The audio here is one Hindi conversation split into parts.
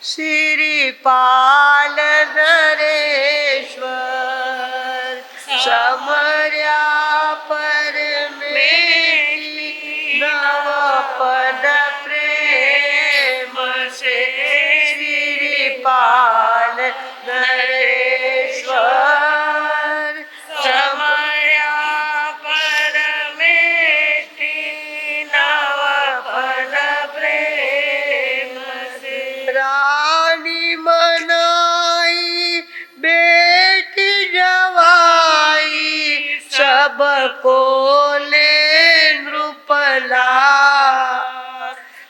श्रीपाल नरेश्वर समर्या परमेष्टि नव पद प्रेम से श्रीपाल नरेश्वर समर्या परमेष्टि नव पद प्रेम से रानी मनाई बेटी जवाई सबको ले नृपला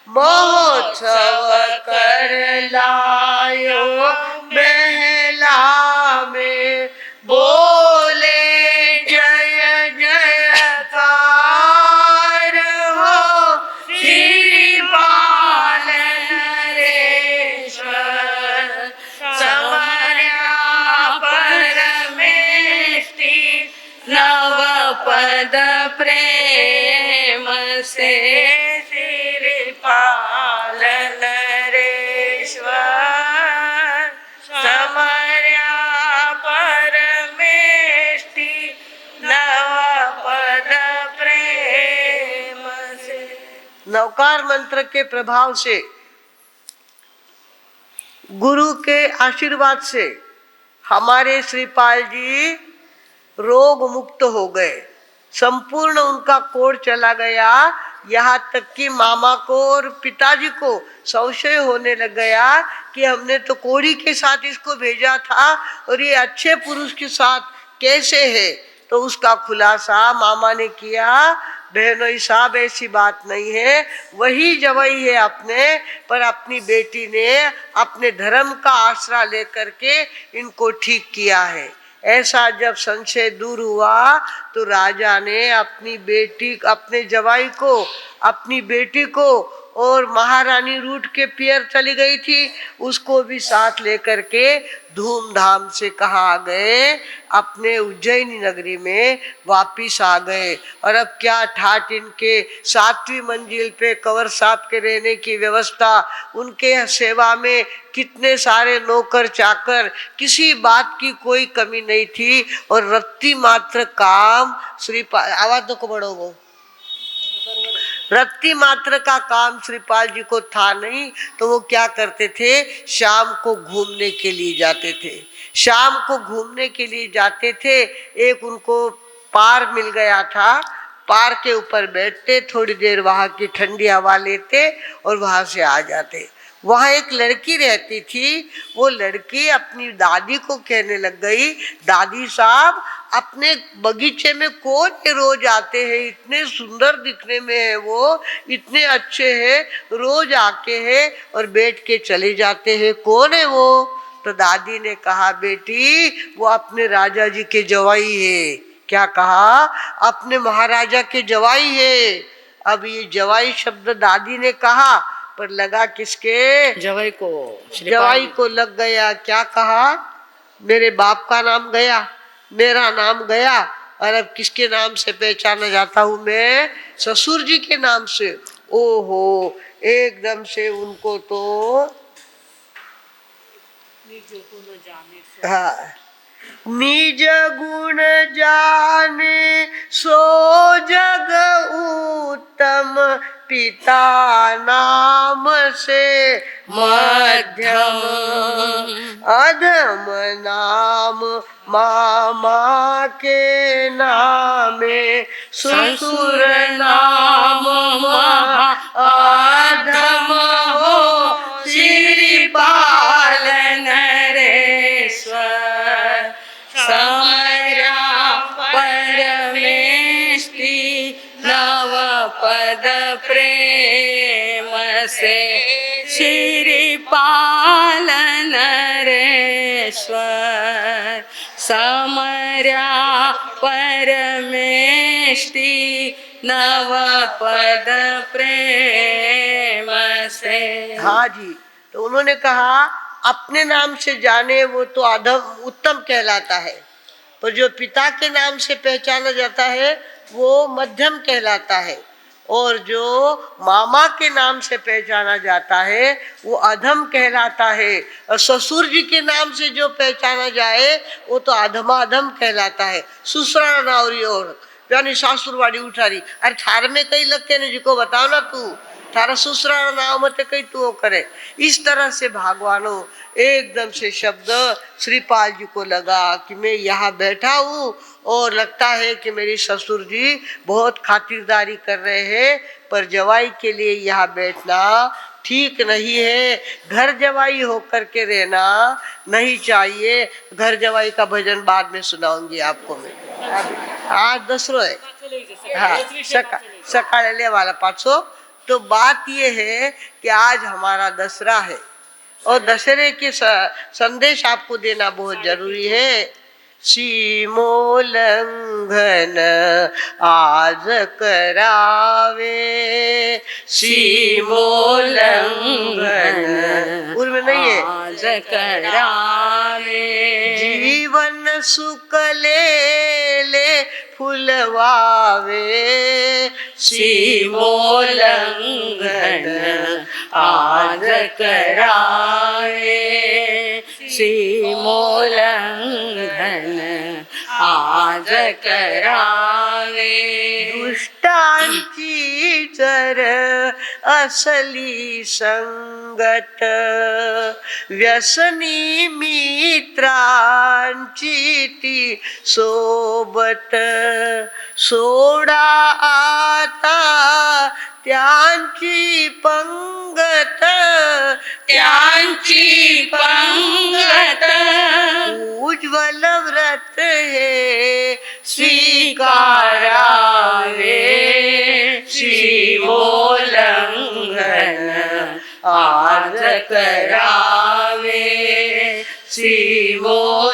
महोत्सव कर लायो महला में बोले जय जयकार हो श्रीपाल नरेश्वर समर्या परमेष्टि नव पद प्रेम से श्रीपाल नरेश्वर समर्या परमेष्टि नव पद प्रेम से। नवकार मंत्र के प्रभाव से, गुरु के आशीर्वाद से हमारे श्रीपाल जी रोग मुक्त हो गए। संपूर्ण उनका कोढ़ चला गया। यहाँ तक कि मामा को और पिताजी को संशय होने लग गया कि हमने तो कोढ़ी के साथ इसको भेजा था और ये अच्छे पुरुष के साथ कैसे है। तो उसका खुलासा मामा ने किया, बहनोई साहब ऐसी बात नहीं है, वही जवाई है अपने, पर अपनी बेटी ने अपने धर्म का आसरा लेकर के इनको ठीक किया है। ऐसा जब संशय दूर हुआ तो राजा ने अपनी बेटी, अपने जवाई को, अपनी बेटी को, और महारानी रूठ के पियर चली गई थी उसको भी साथ लेकर के धूमधाम से कहा गए अपने उज्जैनी नगरी में वापिस आ गए। और अब क्या ठाट इनके 7वीं मंजिल पे कंवर साहब के रहने की व्यवस्था, उनके सेवा में कितने सारे नौकर चाकर, किसी बात की कोई कमी नहीं थी। और रत्ती मात्र काम श्रीपाल, आवाज को बढ़ो, रत्ती मात्र का काम श्रीपाल जी को था नहीं। तो वो क्या करते थे, शाम को घूमने के लिए जाते थे। शाम को घूमने के लिए जाते थे। एक उनको पार मिल गया था, पार के ऊपर बैठते, थोड़ी देर वहाँ की ठंडी हवा लेते और वहाँ से आ जाते। वहाँ एक लड़की रहती थी। वो लड़की अपनी दादी को कहने लग गई, दादी साहब अपने बगीचे में कौन रोज आते हैं, इतने सुंदर दिखने में है वो, इतने अच्छे हैं, रोज आके हैं और बैठ के चले जाते हैं, कौन है वो। तो दादी ने कहा, बेटी वो अपने राजा जी के जवाई है। क्या कहा, अपने महाराजा के जवाई है। अब ये जवाई शब्द दादी ने कहा पर लगा किसके, जवाई को, जवाई को लग गया। क्या कहा, मेरे बाप का नाम गया, मेरा नाम गया, और अब किसके नाम से पहचाना जाता हूँ मैं, ससुर जी के नाम से। ओहो, एकदम से उनको तो हाँ, निज गुण जाने सो जग उत्तम, पिता नाम से मध्यम, अधम नाम मामा के नामे, ससुर नाम महा अधम हो, श्रीपाल नरेश्वर समर्या परमेष्टि नव पद प्रेम से, श्रीपाल नरेश्वर समर्या परमेष्टि नव पद प्रेम से। हाँ जी, तो उन्होंने कहा अपने नाम से जाने वो तो अधम उत्तम कहलाता है, पर जो पिता के नाम से पहचाना जाता है वो मध्यम कहलाता है। और जो मामा के नाम से पहचाना जाता है वो अधम कहलाता है, और ससुर जी के नाम से जो पहचाना जाए वो तो अधमाधम कहलाता है। सुसरा नावरी और यानी सासुरवाड़ी उठारी, अरे थार में कई लगते ने जी को बताओ ना, तू थारा ससुरा नाम मत कई तू वो करे। इस तरह से भगवानों एकदम से शब्द श्रीपाल जी को लगा कि मैं यहाँ बैठा हूँ और लगता है कि मेरी ससुर जी बहुत खातिरदारी कर रहे हैं, पर जवाई के लिए यहाँ बैठना ठीक नहीं है। घर जवाई होकर के रहना नहीं चाहिए। घर जवाई का भजन बाद में सुनाऊंगी आपको मैं। आज दसरो है, हाँ सकाळे ले वाला पाछो। तो बात ये है कि आज हमारा दसरा है और दशहरे के संदेश आपको देना बहुत जरूरी है। सीमोल्लंघन आज करावे, सीमोल्लंघन उर्म नहीं है, आज करावे। जीवन सुख ले फुलवावे, सीमोल्लंघन आज करावे, सीमोल्लंघन आज करावे। दुष्टांची जर असली संगत, व्यसनी मित्रांची ती सोबत, सोडा आता त्यांची पंगत, त्यांची पंगत। उज्ज्वल व्रत हे स्वीकारावे, सीमोल्लंघन आज करावे, सीमोल्लंघन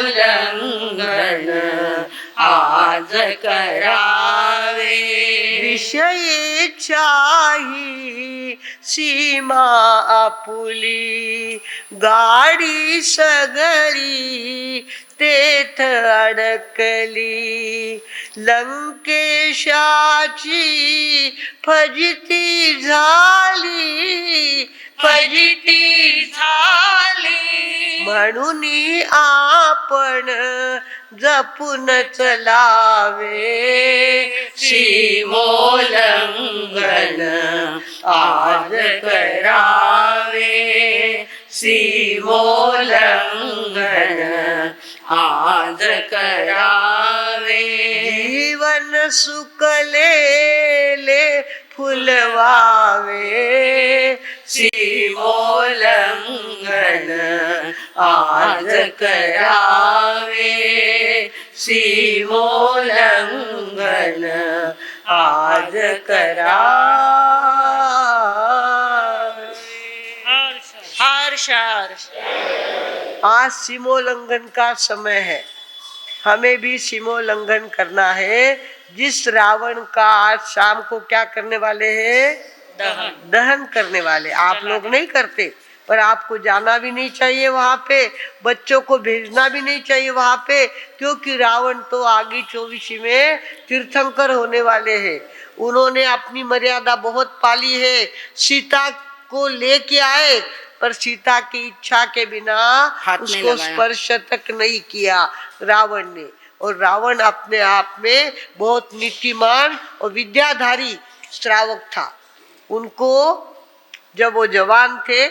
आज करावे। विषयेच्छाही सीमा आपुली, गाडी सगळी तेथ अडकली। लंकेशाची फजिती झाली, फजिती झाली। म्हणून आपण जपून चलावे, सीमोल्लंघन आज करावे, सीमोल्लंघन आज करावे। जीवन सुख ले फुलवावे, सीमोल्लंघन आज करावे, सीमोल्लंघन आज करावे। हर्ष हर्ष। आज सीमोल्लंघन का समय है, हमें भी सीमोल्लंघन करना है। जिस रावण का आज शाम को क्या करने वाले हैं, दहन करने वाले। आप लोग नहीं करते, पर आपको जाना भी नहीं चाहिए वहां पे, बच्चों को भेजना भी नहीं चाहिए वहां पे, क्योंकि रावण तो आगे 24 में तीर्थंकर होने वाले हैं। उन्होंने अपनी मर्यादा बहुत पाली है। सीता को लेके आए, पर सीता की इच्छा के बिना उसको स्पर्श तक नहीं किया रावण ने। और रावण अपने आप में बहुत नीतिमान और विद्याधारी श्रावक था। उनको जब वो जवान थे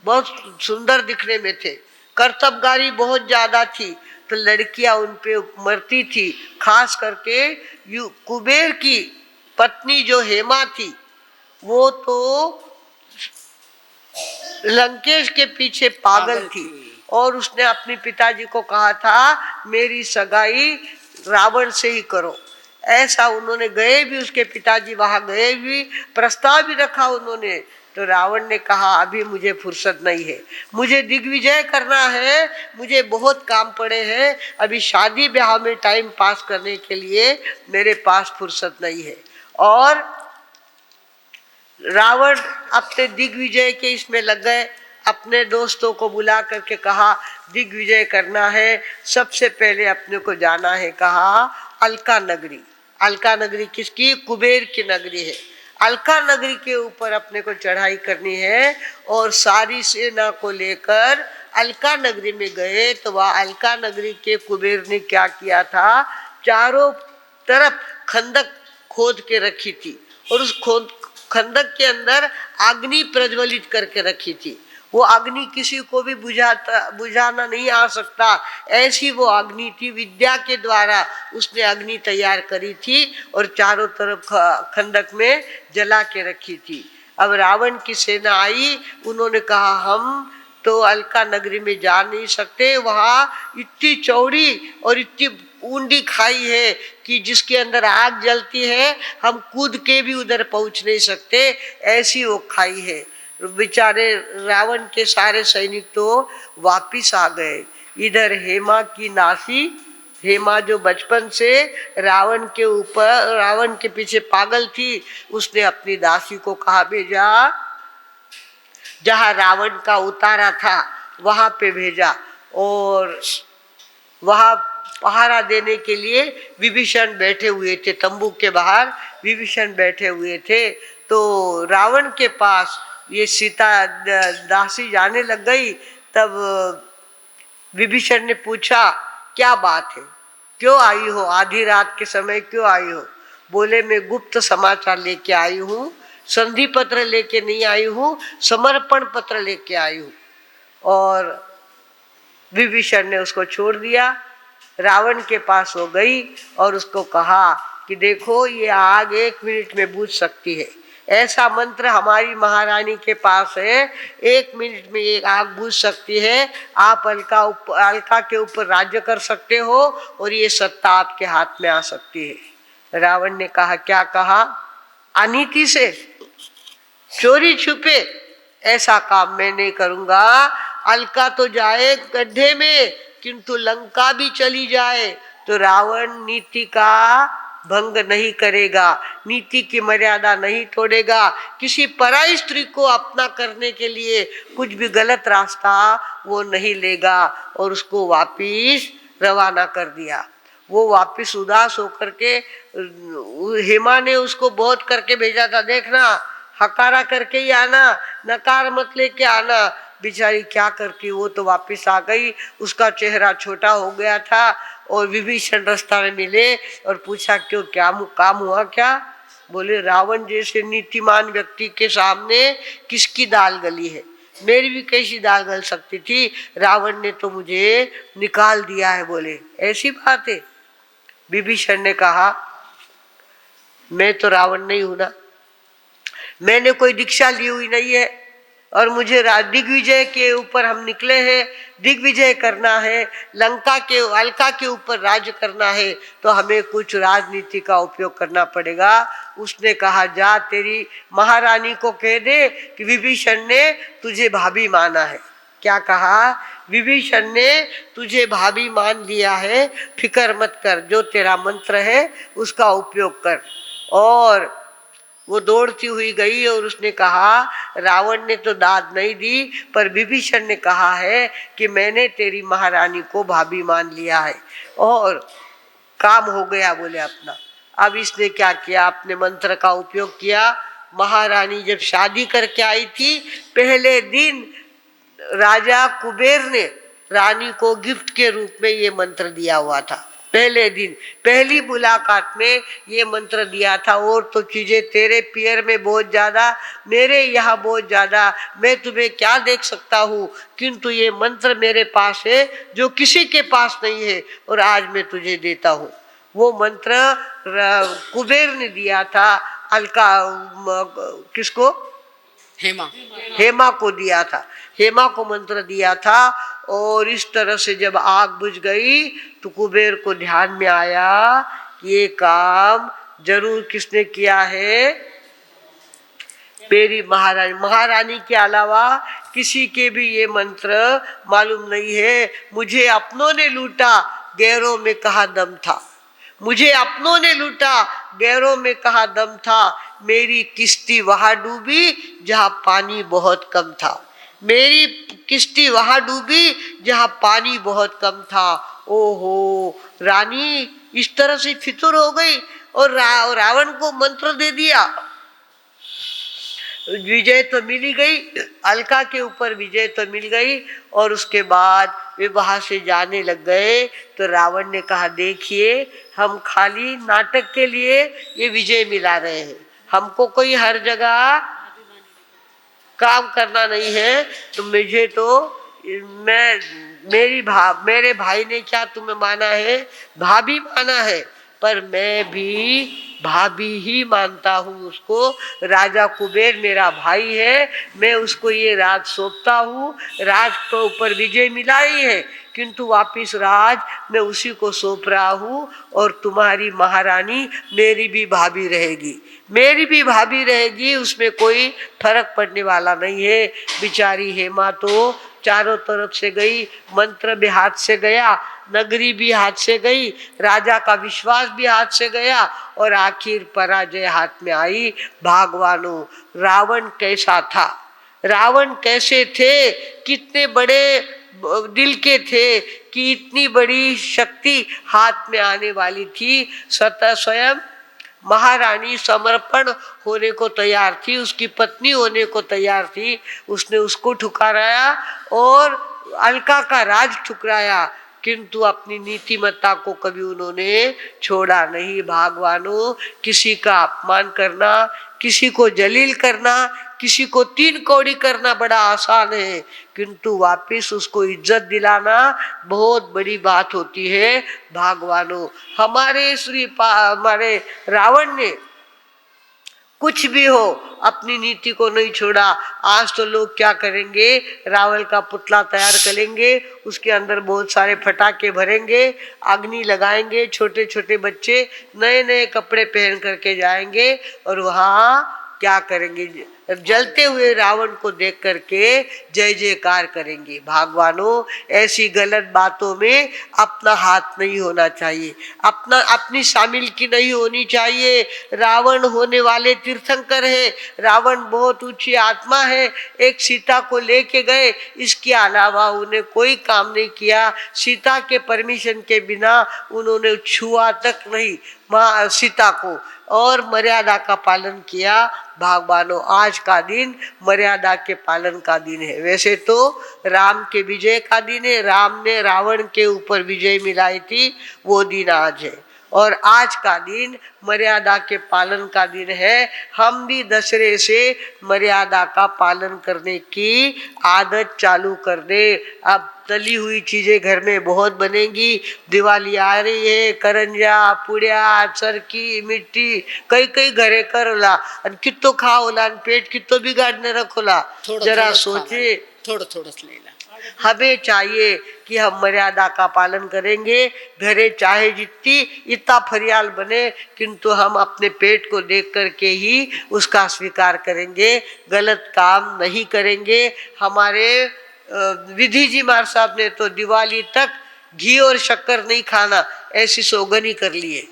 बहुत सुंदर दिखने में थे, कर्तव्यगारी बहुत ज्यादा थी, तो लड़कियां उन पे मरती थी। खास करके कुबेर की पत्नी जो हेमा थी, वो तो लंकेश के पीछे पागल थी और उसने अपने पिताजी को कहा था मेरी सगाई रावण से ही करो। ऐसा उन्होंने गए भी, उसके पिताजी वहां गए भी, प्रस्ताव भी रखा उन्होंने। तो रावण ने कहा अभी मुझे फुर्सत नहीं है, मुझे दिग्विजय करना है, मुझे बहुत काम पड़े हैं, अभी शादी ब्याह में टाइम पास करने के लिए मेरे पास फुर्सत नहीं है। और रावण अपने दिग्विजय के इसमें लग गए। अपने दोस्तों को बुला करके कहा दिग्विजय करना है, सबसे पहले अपने को जाना है, कहा अलका नगरी। अलका नगरी किसकी? कुबेर की नगरी है। अलका नगरी के ऊपर अपने को चढ़ाई करनी है और सारी सेना को लेकर अलका नगरी में गए। तो वह अलका नगरी के कुबेर ने क्या किया था, चारों तरफ खंदक खोद के रखी थी और उस खंदक के अंदर अग्नि प्रज्वलित करके रखी थी। वो अग्नि किसी को भी बुझाना नहीं आ सकता, ऐसी वो अग्नि थी। विद्या के द्वारा उसने अग्नि तैयार करी थी और चारों तरफ खंडक में जला के रखी थी। अब रावण की सेना आई, उन्होंने कहा हम तो अलका नगरी में जा नहीं सकते, वहाँ इतनी चौड़ी और इतनी ऊंडी खाई है कि जिसके अंदर आग जलती है, हम कूद के भी उधर पहुँच नहीं सकते, ऐसी वो खाई है। बेचारे रावण के सारे सैनिक तो वापिस आ गए। इधर हेमा की नासी, हेमा जो बचपन से रावण के पीछे पागल थी, उसने अपनी दासी को कहा भेजा, जहाँ रावण का उतारा था वहाँ पे भेजा और वहाँ पहरा देने के लिए विभीषण बैठे हुए थे। तंबू के बाहर विभीषण बैठे हुए थे। तो रावण के पास ये सीता दासी जाने लग गई। तब विभीषण ने पूछा क्या बात है, क्यों आई हो, आधी रात के समय क्यों आई हो? बोले मैं गुप्त समाचार लेके आई हूँ, संधि पत्र लेके नहीं आई हूँ, समर्पण पत्र लेके आई हूँ। और विभीषण ने उसको छोड़ दिया। रावण के पास वो गई और उसको कहा कि देखो ये आग 1 मिनट में बुझ सकती है, ऐसा मंत्र हमारी महारानी के पास है, 1 मिनट में ये आग बुझ सकती है। आप अलका के ऊपर राज्य कर सकते हो और ये सत्ता आपके हाथ में आ सकती है। रावण ने कहा, क्या कहा? अनीति से, चोरी छुपे ऐसा काम मैं नहीं करूंगा। अलका तो जाए गड्ढे में, किंतु लंका भी चली जाए तो रावण नीति का भंग नहीं करेगा, नीति की मर्यादा नहीं तोड़ेगा। किसी पराई स्त्री को अपना करने के लिए कुछ भी गलत रास्ता वो नहीं लेगा। और उसको वापिस रवाना कर दिया। वो वापिस उदास होकर के, हेमा ने उसको बहुत करके भेजा था, देखना हकारा करके ही आना, नकार मत लेके आना। बेचारी क्या करती, वो तो वापस आ गई। उसका चेहरा छोटा हो गया था और विभीषण रास्ता में मिले और पूछा क्यों, क्या काम हुआ क्या? बोले रावण जैसे नीतिमान व्यक्ति के सामने किसकी दाल गली है, मेरी भी कैसी दाल गल सकती थी, रावण ने तो मुझे निकाल दिया है। बोले ऐसी बात है? विभीषण ने कहा मैं तो रावण नहीं हूं ना, मैंने कोई दीक्षा ली हुई नहीं है और मुझे दिग्विजय के ऊपर हम निकले हैं, दिग्विजय करना है, अलका के ऊपर राज्य करना है, तो हमें कुछ राजनीति का उपयोग करना पड़ेगा। उसने कहा जा तेरी महारानी को कह दे कि विभीषण ने तुझे भाभी माना है। क्या कहा? विभीषण ने तुझे भाभी मान लिया है, फिक्र मत कर, जो तेरा मंत्र है उसका उपयोग कर। और वो दौड़ती हुई गई और उसने कहा रावण ने तो दाद नहीं दी, पर विभीषण ने कहा है कि मैंने तेरी महारानी को भाभी मान लिया है और काम हो गया। बोले अपना। अब इसने क्या किया, अपने मंत्र का उपयोग किया। महारानी जब शादी करके आई थी, पहले दिन राजा कुबेर ने रानी को गिफ्ट के रूप में ये मंत्र दिया हुआ था। पहले दिन, पहली मुलाकात में ये मंत्र दिया था। और तो चीजें तेरे पियर में बहुत ज्यादा, मेरे यहाँ बहुत ज्यादा, मैं तुम्हें क्या देख सकता हूँ, किंतु ये मंत्र मेरे पास है जो किसी के पास नहीं है और आज मैं तुझे देता हूँ। वो मंत्र कुबेर ने दिया था। अलका किसको? हेमा को दिया था। हेमा को मंत्र दिया था। और इस तरह से जब आग बुझ गई तो कुबेर को ध्यान में आया ये काम जरूर किसने किया है, मेरी महारानी के अलावा किसी के भी ये मंत्र मालूम नहीं है। मुझे अपनों ने लूटा, गैरों में कहाँ दम था, मुझे अपनों ने लूटा, गैरों में कहाँ दम था। मेरी किश्ती वहां डूबी जहां पानी बहुत कम था, मेरी किश्ती वहां डूबी जहां पानी बहुत कम था। ओहो, रानी इस तरह से फितूर हो गई और रावण को मंत्र दे दिया। विजय तो मिल ही गई, अलका के ऊपर विजय तो मिल गई। और उसके बाद वे वहां से जाने लग गए तो रावण ने कहा, देखिए हम खाली नाटक के लिए ये विजय मिला रहे हैं, हमको कोई हर जगह काम करना नहीं है। तो मुझे तो मैं मेरे भाई ने क्या तुम्हें माना है, भाभी माना है, पर मैं भी भाभी ही मानता हूँ उसको। राजा कुबेर मेरा भाई है, मैं उसको ये राज सौंपता हूँ। राज के ऊपर विजय मिला ही है, किंतु वापिस राज मैं उसी को सौंप रहा हूँ। और तुम्हारी महारानी मेरी भी भाभी रहेगी, मेरी भी भाभी रहेगी, उसमें कोई फर्क पड़ने वाला नहीं है। बिचारी हेमा तो चारों तरफ से गई, मंत्र भी हाथ से गया, नगरी भी हाथ से गई, राजा का विश्वास भी हाथ से गया, और आखिर पराजय हाथ में आई। भगवानों, रावण कैसा था, रावण कैसे थे, कितने बड़े दिल के थे कि इतनी बड़ी शक्ति हाथ में आने वाली थी। स्वयं महारानी समर्पण होने को तैयार थी, उसकी पत्नी होने को तैयार थी, उसने उसको ठुकराया और अलका का राज ठुकराया, किंतु अपनी नीतिमत्ता को कभी उन्होंने छोड़ा नहीं। भगवानों, किसी का अपमान करना, किसी को जलील करना, किसी को तीन कौड़ी करना बड़ा आसान है, किंतु वापिस उसको इज्जत दिलाना बहुत बड़ी बात होती है। भगवानों, हमारे रावण ने कुछ भी हो अपनी नीति को नहीं छोड़ा। आज तो लोग क्या करेंगे, रावण का पुतला तैयार करेंगे, उसके अंदर बहुत सारे फटाके भरेंगे, अग्नि लगाएंगे, छोटे छोटे बच्चे नए नए कपड़े पहन करके जाएंगे और वहाँ क्या करेंगे, जलते हुए रावण को देख करके जय जयकार करेंगे। भगवानों, ऐसी गलत बातों में अपना हाथ नहीं होना चाहिए, अपनी शामिल की नहीं होनी चाहिए। रावण होने वाले तीर्थंकर है, रावण बहुत ऊंची आत्मा है, एक सीता को लेके गए, इसके अलावा उन्हें कोई काम नहीं किया। सीता के परमिशन के बिना उन्होंने छुआ तक नहीं माँ सीता को, और मर्यादा का पालन किया। भगवानों, आज का दिन मर्यादा के पालन का दिन है। वैसे तो राम के विजय का दिन है, राम ने रावण के ऊपर विजय मिलाई थी, वो दिन आज है। और आज का दिन मर्यादा के पालन का दिन है। हम भी दशहरे से मर्यादा का पालन करने की आदत चालू कर दे। अब तली हुई चीजें घर में बहुत बनेंगी, दिवाली आ रही है, करंजा पुड़िया चरकी मिट्टी कई कई घरे करोला, कितो खाओला, पेट कितो बिगाड़ने रखोला, जरा सोचे। थोड़ा थोड़ा लेला। हमें चाहिए कि हम मर्यादा का पालन करेंगे, घरे चाहे जितनी इतना फरियाल बने, किंतु हम अपने पेट को देख करके ही उसका स्वीकार करेंगे, गलत काम नहीं करेंगे। हमारे विधि जी महाराज साहब ने तो दिवाली तक घी और शक्कर नहीं खाना ऐसी सौगंध ही कर ली है।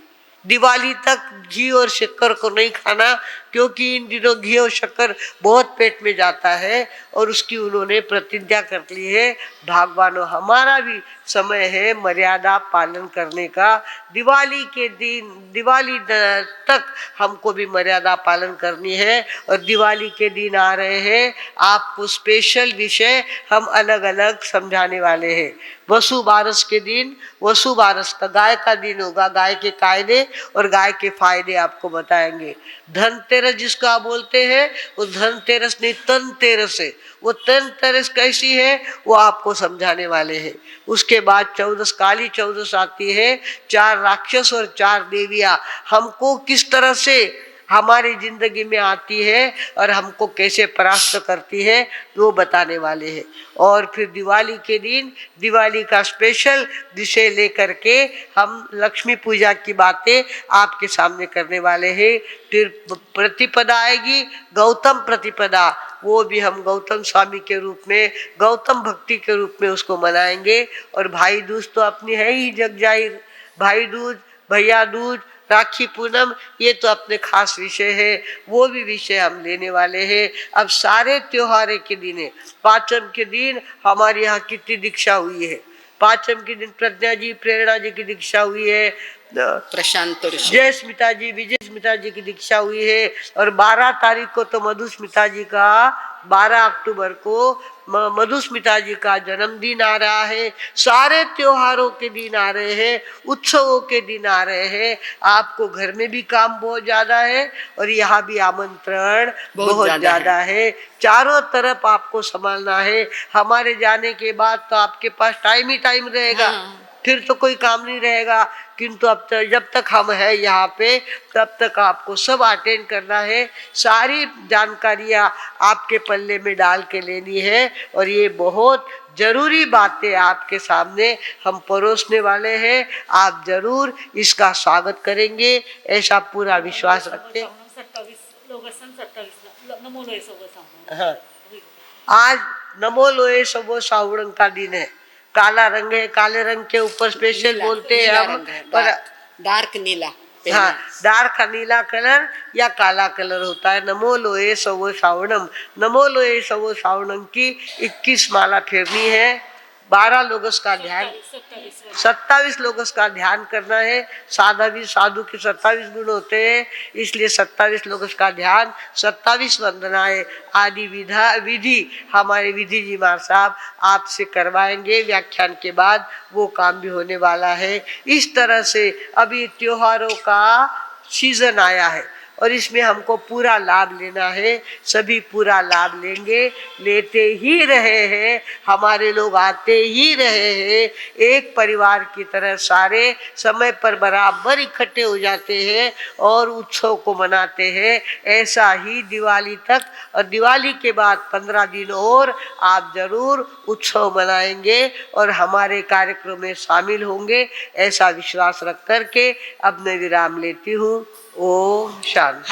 दिवाली तक घी और शक्कर को नहीं खाना, क्योंकि इन दिनों घी और शक्कर बहुत पेट में जाता है, और उसकी उन्होंने प्रतिज्ञा कर ली है। भगवानों, हमारा भी समय है मर्यादा पालन करने का। दिवाली के दिन, दिवाली तक हमको भी मर्यादा पालन करनी है। और दिवाली के दिन आ रहे हैं, आपको स्पेशल विषय हम अलग अलग समझाने वाले हैं। वसु बारस के दिन, वसु बारस का गाय का दिन होगा, गाय के कायदे और गाय के फायदे आपको बताएंगे। धनतेरस जिसको आप बोलते हैं, वो धनतेरस नहीं धनतेरस है। वो धनतेरस कैसी है वो आपको समझाने वाले हैं। उसके बाद चौदस, काली चौदस आती है, 4 राक्षस और 4 देवियाँ हमको किस तरह से हमारी जिंदगी में आती है और हमको कैसे परास्त करती है वो बताने वाले हैं। और फिर दिवाली के दिन, दिवाली का स्पेशल विषय लेकर के हम लक्ष्मी पूजा की बातें आपके सामने करने वाले हैं। फिर प्रतिपदा आएगी, गौतम प्रतिपदा, वो भी हम गौतम स्वामी के रूप में, गौतम भक्ति के रूप में उसको मनाएंगे। और भाई दूज तो अपनी है ही जग जाहिर, भाई दूज, भैया दूज, राखी पूनम, ये तो अपने खास विषय है, वो भी विषय हम लेने वाले हैं। अब सारे त्योहार के दिन है, पाचन के दिन हमारे यहाँ कितनी दीक्षा हुई है, पांचम के दिन प्रज्ञा जी प्रेरणा जी की दीक्षा हुई है, प्रशांत जय स्मिता जी विजय स्मिता जी की दीक्षा हुई है। और 12 तारीख को तो मधुस्मिता जी का, 12 अक्टूबर को मधुस्मिता जी का जन्मदिन आ रहा है। सारे त्योहारों के दिन आ रहे हैं, उत्सवों के दिन आ रहे हैं। आपको घर में भी काम बहुत ज्यादा है और यहाँ भी आमंत्रण बहुत ज्यादा है। चारों तरफ आपको संभालना है। हमारे जाने के बाद तो आपके पास टाइम ही टाइम रहेगा। फिर तो कोई काम नहीं रहेगा, किंतु अब तक जब तक हम हैं यहाँ पे तब तक आपको सब अटेंड करना है। सारी जानकारियाँ आपके पल्ले में डाल के लेनी है और ये बहुत जरूरी बातें आपके सामने हम परोसने वाले हैं। आप जरूर इसका स्वागत करेंगे, ऐसा पूरा विश्वास रखते हैं। हाँ, आज नमो लोए सबो सावण का दिन है। काला रंग है, काले रंग के ऊपर स्पेशल बोलते हैं हम, पर डार्क नीला, हाँ डार्क नीला कलर या काला कलर होता है। नमो लोए सबो सावणम, नमो लोए सबो सावणम की 21 माला फेरनी है। 12 लोगों का ध्यान, 27 लोगों का ध्यान करना है। साधु के 27 गुण होते हैं, इसलिए 27 लोगों का ध्यान, 27 वंदनाएं आदि विधि हमारे विधि जी मार साहब आपसे करवाएंगे। व्याख्यान के बाद वो काम भी होने वाला है। इस तरह से अभी त्योहारों का सीजन आया है और इसमें हमको पूरा लाभ लेना है। सभी पूरा लाभ लेंगे, लेते ही रहे हैं, हमारे लोग आते ही रहे हैं। एक परिवार की तरह सारे समय पर बराबर इकट्ठे हो जाते हैं और उत्सव को मनाते हैं। ऐसा ही दिवाली तक, और दिवाली के बाद 15 दिन और आप जरूर उत्सव मनाएंगे और हमारे कार्यक्रम में शामिल होंगे, ऐसा विश्वास रख करके अब मैं विराम लेती हूँ। ओम शांति।